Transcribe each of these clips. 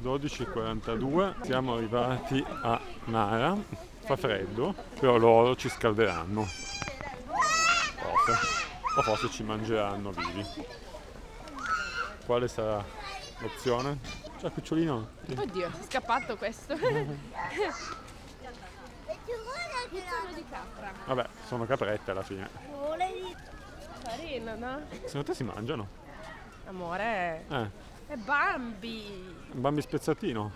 12:42, siamo arrivati a Nara, fa freddo, però loro ci scalderanno, o forse ci mangeranno vivi. Quale sarà l'opzione? Ciao cucciolino. Oddio, è scappato questo. Cucciolo di capra. Vabbè, sono caprette alla fine. Carino, no? Secondo te si mangiano? Amore, è Bambi. Un Bambi spezzatino.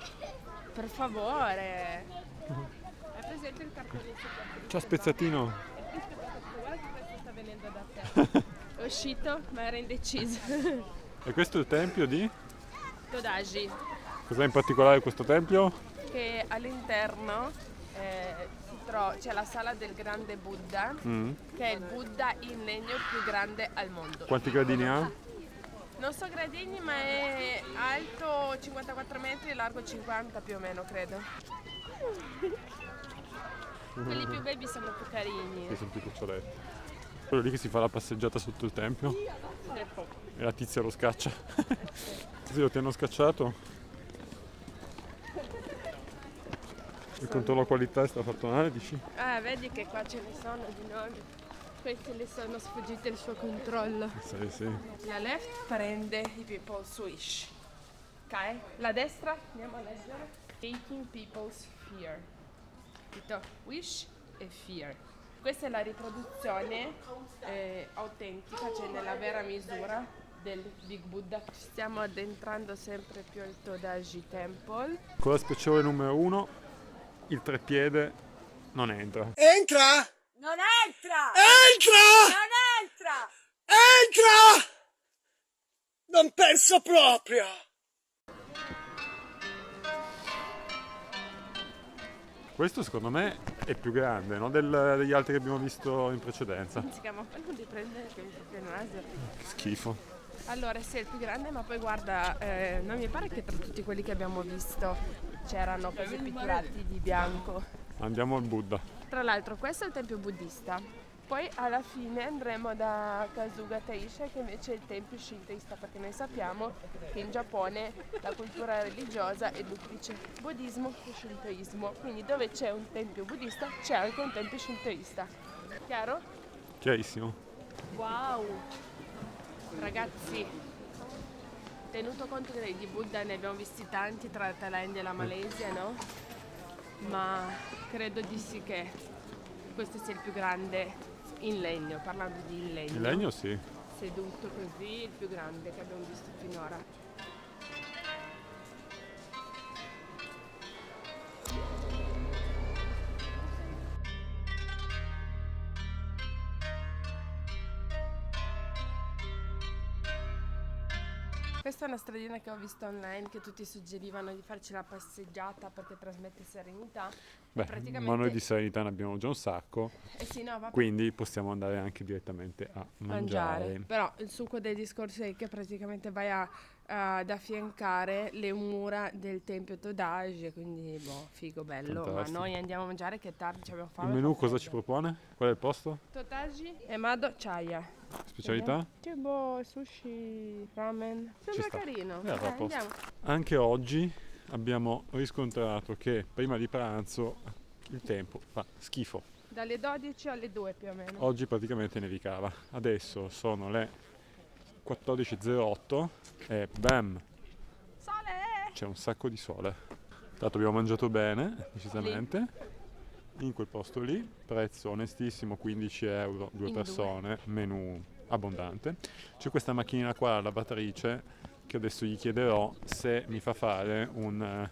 Per favore. Hai presente il cartone? Ciao spezzatino. Guarda che questo sta venendo da te. È uscito, ma era indeciso. E questo è il tempio di? Todaji, Cos'è in particolare questo tempio? che all'interno c'è la sala del grande Buddha, che è il Buddha in legno più grande al mondo. Quanti gradini ha? Non so gradini, ma è alto 54 metri e largo 50 più o meno, credo. Quelli più baby sono più carini. Che sono più cuccioletti. Quello lì che si fa la passeggiata sotto il tempio e la tizia lo scaccia. Sì, lo ti hanno scacciato? Il controllo qualità è stato fatto male, dici? Ah, vedi che qua ce ne sono di nuovi. Questi le sono sfuggite il suo controllo. Sì. La left prende i people swish. Ok? La destra, andiamo a leggere. Taking people's fear. Capito? Wish e fear. Questa è la riproduzione autentica, cioè nella vera misura del Big Buddha. Ci stiamo addentrando sempre più al Todaji Temple. Cosa spiacevole numero 1, il treppiede non entra. Entra! Non entra! Entra! Non entra! Entra! Non penso proprio! Questo secondo me è più grande, no? Degli altri che abbiamo visto in precedenza. Si chiama quello di prendere il naso. Che schifo. Allora, sì, è il più grande, ma poi guarda, non mi pare che tra tutti quelli che abbiamo visto c'erano così pitturati di bianco. Andiamo al Buddha. Tra l'altro questo è il tempio buddista, poi alla fine andremo da Kasuga Taisha, che invece è il tempio shintoista, perché noi sappiamo che in Giappone la cultura religiosa è duplice, buddismo e shintoismo, quindi dove c'è un tempio buddista c'è anche un tempio shintoista. Chiaro? Chiarissimo. Wow! Ragazzi, tenuto conto che di Buddha ne abbiamo visti tanti tra la Thailandia e la Malesia, no? Ma credo di sì che questo sia il più grande in legno, parlando di in legno. Il legno sì. Seduto così, il più grande che abbiamo visto finora. Questa è una stradina che ho visto online, che tutti suggerivano di farci la passeggiata perché trasmette serenità. Beh, Praticamente... ma noi di serenità ne abbiamo già un sacco, sì, no, va quindi possiamo andare anche direttamente a mangiare. Però il succo del discorso è che praticamente vai ad affiancare le mura del tempio Todaji, quindi figo, bello. Fantastico. Ma noi andiamo a mangiare, che tardi ci abbiamo fame. Il menù cosa ci propone? Qual è il posto? Todaji e Mado Chaya. Specialità? Cibo, sushi, ramen. Sembra sta. carino. Va a posto. Andiamo. Anche oggi abbiamo riscontrato che prima di pranzo il tempo fa schifo. Dalle 12 alle 2 più o meno. Oggi praticamente nevicava. Adesso sono le 14:08 e bam! Sole! C'è un sacco di sole. Tanto abbiamo mangiato bene, decisamente. In quel posto lì, prezzo onestissimo, 15 euro, due In persone, menù abbondante. C'è questa macchinina qua, la lavatrice, che adesso gli chiederò se mi fa fare un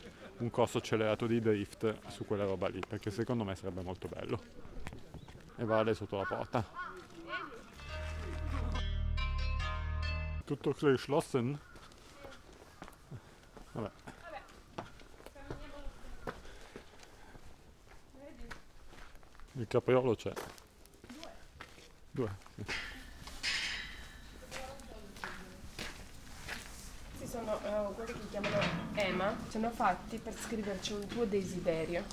corso accelerato di drift su quella roba lì, perché secondo me sarebbe molto bello. E vale sotto la porta. Tutto geschlossen? Vabbè. Il capriolo c'è. Due. Sì. Questi sono quelli che chiamano EMA, sono fatti per scriverci un tuo desiderio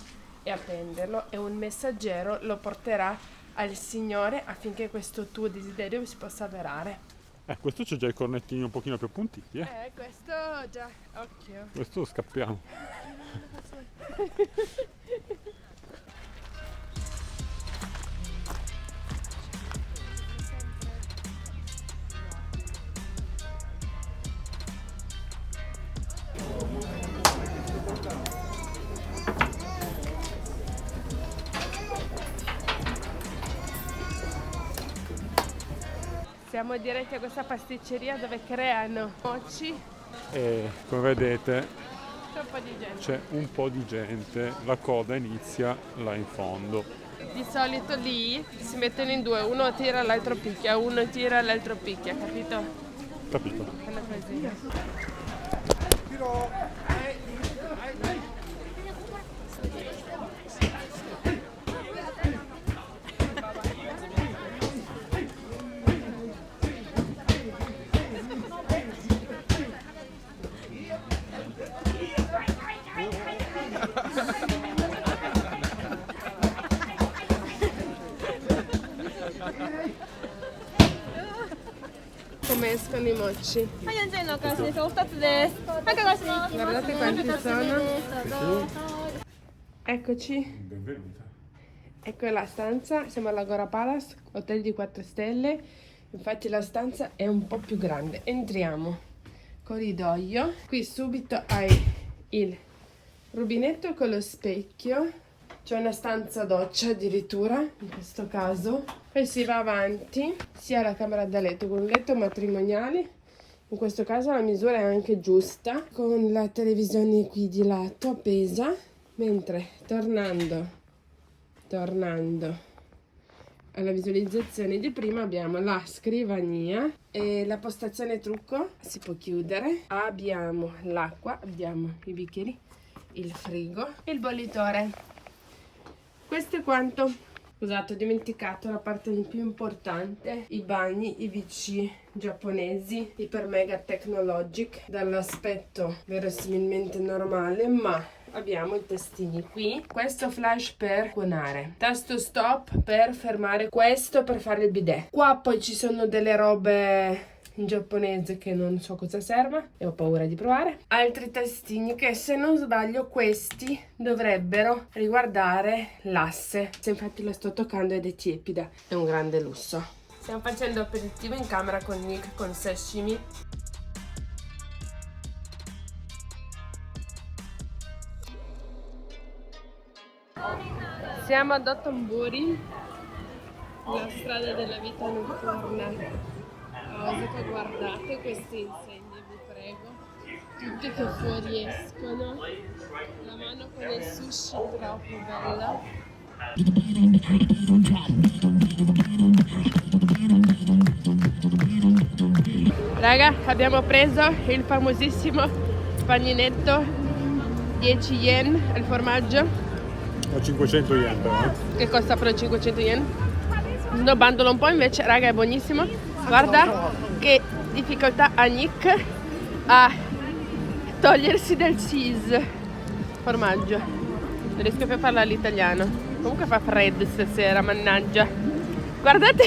e appenderlo, e un messaggero lo porterà al Signore affinché questo tuo desiderio si possa avverare. Questo c'è già i cornettini un pochino più appuntiti, Questo già, occhio. Questo scappiamo. Siamo diretti a questa pasticceria dove creano mochi. E come vedete C'è un po' di gente. c'è un po' di gente, la coda inizia là in fondo. Di solito lì si mettono in due, uno tira l'altro picchia, uno tira l'altro picchia, capito? Capito? Fanno così. Come escono i mochi. はい、40円のお返しです。お二つです。はい、かがしに行きます Guardate ね。 quanti 二つ sono. ですどうぞ。 Eccoci, Benvenuta. ecco la stanza, siamo all'Agora Palace, hotel di 4 stelle, infatti la stanza è un po' più grande. Entriamo, corridoio, qui subito hai il rubinetto con lo specchio, c'è una stanza doccia addirittura, in questo caso, poi si va avanti, sia la camera da letto con un letto matrimoniale, in questo caso la misura è anche giusta, con la televisione qui di lato appesa, mentre tornando alla visualizzazione di prima abbiamo la scrivania e la postazione trucco si può chiudere, abbiamo l'acqua, abbiamo i bicchieri, il frigo e il bollitore. Questo è quanto. Scusate, ho dimenticato la parte più importante, i bagni, i WC giapponesi, iper mega technologic, dall'aspetto verosimilmente normale, ma abbiamo i tastini qui, questo flash per suonare, tasto stop per fermare, questo per fare il bidet. Qua poi ci sono delle robe in giapponese che non so cosa serva e ho paura di provare. Altri tastini che, se non sbaglio, questi dovrebbero riguardare l'asse. Se infatti la sto toccando ed è tiepida, è un grande lusso. Stiamo facendo aperitivo in camera con Nick con sashimi. Siamo ad Otomburi, la strada della vita notturna. Che guardate questi insegne, vi prego, tutti che fuoriescono, la mano con il sushi troppo bella. Raga, abbiamo preso il famosissimo paninetto 10 yen al formaggio, A 500 yen però. che costa però 500 yen. Snobbandolo un po', invece, raga, è buonissimo. Guarda che difficoltà ha Nick a togliersi del cheese formaggio. Non riesco più a parlare l'italiano. Comunque fa freddo stasera, mannaggia. Guardate